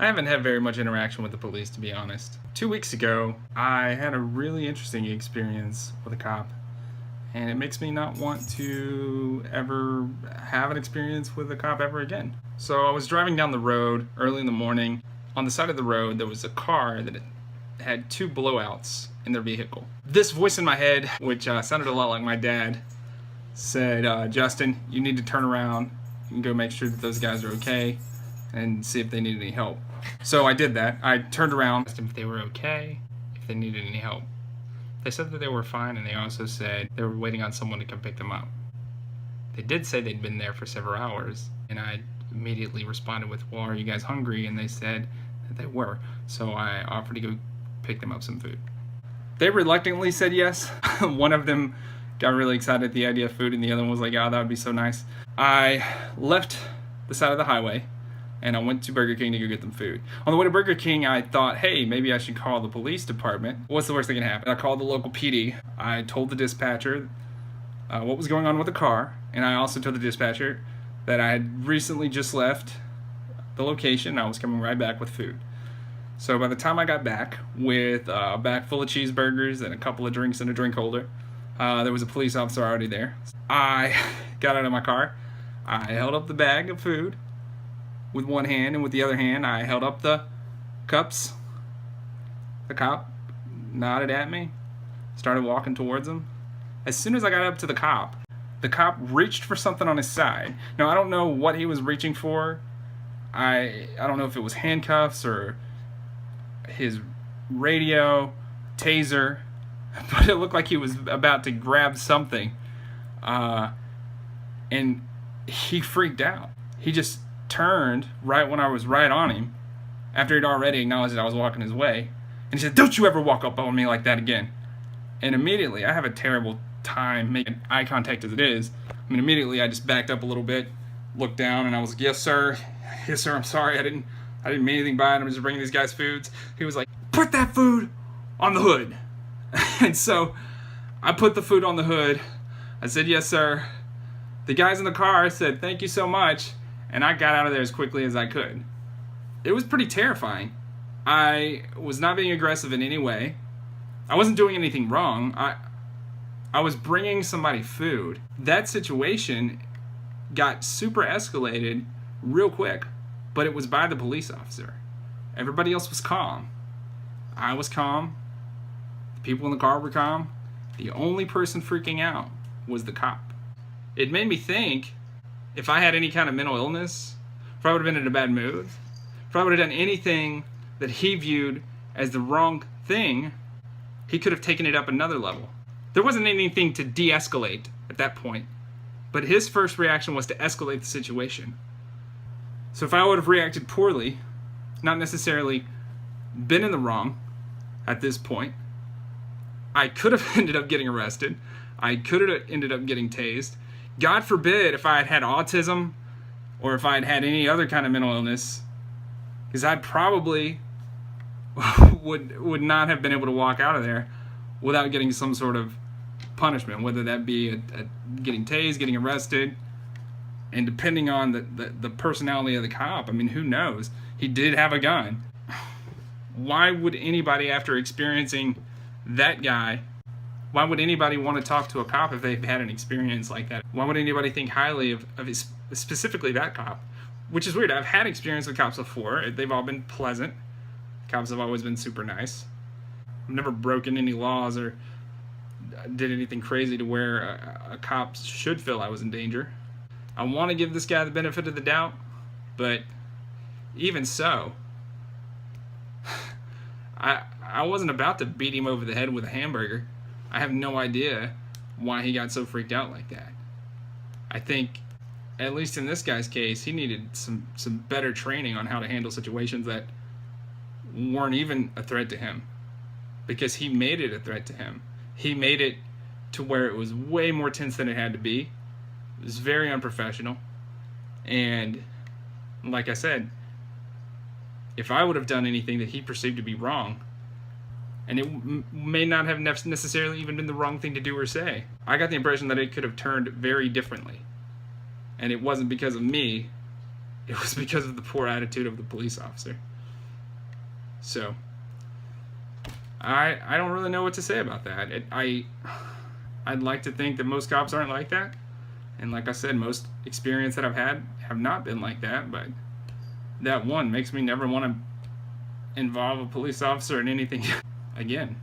I haven't had very much interaction with the police, to be honest. 2 weeks ago, I had a really interesting experience with a cop, and it makes me not want to ever have an experience with a cop ever again. So I was driving down the road early in the morning. On the side of the road, there was a car that had two blowouts in their vehicle. This voice in my head, which sounded a lot like my dad, said, Justin, you need to turn around and go make sure that those guys are okay and see if they need any help. So I did that. I turned around, asked them if they were okay, if they needed any help. They said that they were fine, and they also said they were waiting on someone to come pick them up. They did say they'd been there for several hours, and I immediately responded with, well, are you guys hungry? And they said that they were. So I offered to go pick them up some food. They reluctantly said yes. One of them got really excited at the idea of food, and the other one was like, oh, that would be so nice. I left the side of the highway, and I went to Burger King to go get them food. On the way to Burger King, I thought, hey, maybe I should call the police department. What's the worst that can happen? I called the local PD. I told the dispatcher what was going on with the car, and I also told the dispatcher that I had recently just left the location, and I was coming right back with food. So by the time I got back with a bag full of cheeseburgers and a couple of drinks and a drink holder, there was a police officer already there. I got out of my car. I held up the bag of food with one hand, and with the other hand, I held up the cups. The cop nodded at me, started walking towards him. As soon as I got up to the cop reached for something on his side. Now, I don't know what he was reaching for. I don't know if it was handcuffs or his radio, taser, but it looked like he was about to grab something. And he freaked out. He just turned right when I was right on him, after he'd already acknowledged that I was walking his way, and he said, don't you ever walk up on me like that again. And immediately, I have a terrible time making eye contact as it is. I mean, immediately I just backed up a little bit, looked down, and I was like, yes sir, I'm sorry, I didn't mean anything by it, I'm just bringing these guys foods. He was like, put that food on the hood. And so I put the food on the hood. I said, yes sir. The guys in the car said, thank you so much, and I got out of there as quickly as I could. It was pretty terrifying. I was not being aggressive in any way. I wasn't doing anything wrong. I was bringing somebody food. That situation got super escalated real quick, but it was by the police officer. Everybody else was calm. I was calm. The people in the car were calm. The only person freaking out was the cop. It made me think, if I had any kind of mental illness, if I would have been in a bad mood, if I would have done anything that he viewed as the wrong thing, he could have taken it up another level. There wasn't anything to de-escalate at that point, but his first reaction was to escalate the situation. So if I would have reacted poorly, not necessarily been in the wrong at this point, I could have ended up getting arrested. I could have ended up getting tased. God forbid if I had had autism or if I had had any other kind of mental illness, because I probably would not have been able to walk out of there without getting some sort of punishment, whether that be a getting tased, getting arrested, and depending on the personality of the cop, I mean, who knows? He did have a gun. Why would anybody, after experiencing that guy, why would anybody want to talk to a cop if they've had an experience like that? Why would anybody think highly of specifically that cop? Which is weird. I've had experience with cops before. They've all been pleasant. Cops have always been super nice. I've never broken any laws or did anything crazy to where a cop should feel I was in danger. I want to give this guy the benefit of the doubt, but even so, I wasn't about to beat him over the head with a hamburger. I have no idea why he got so freaked out like that. I think, at least in this guy's case, he needed some better training on how to handle situations that weren't even a threat to him, because he made it a threat to him. He made it to where it was way more tense than it had to be. It was very unprofessional. And like I said, if I would have done anything that he perceived to be wrong, and it may not have necessarily even been the wrong thing to do or say, I got the impression that it could have turned very differently. And it wasn't because of me, it was because of the poor attitude of the police officer. So I don't really know what to say about that. I'd like to think that most cops aren't like that, and like I said, most experience that I've had have not been like that. But that one makes me never want to involve a police officer in anything again.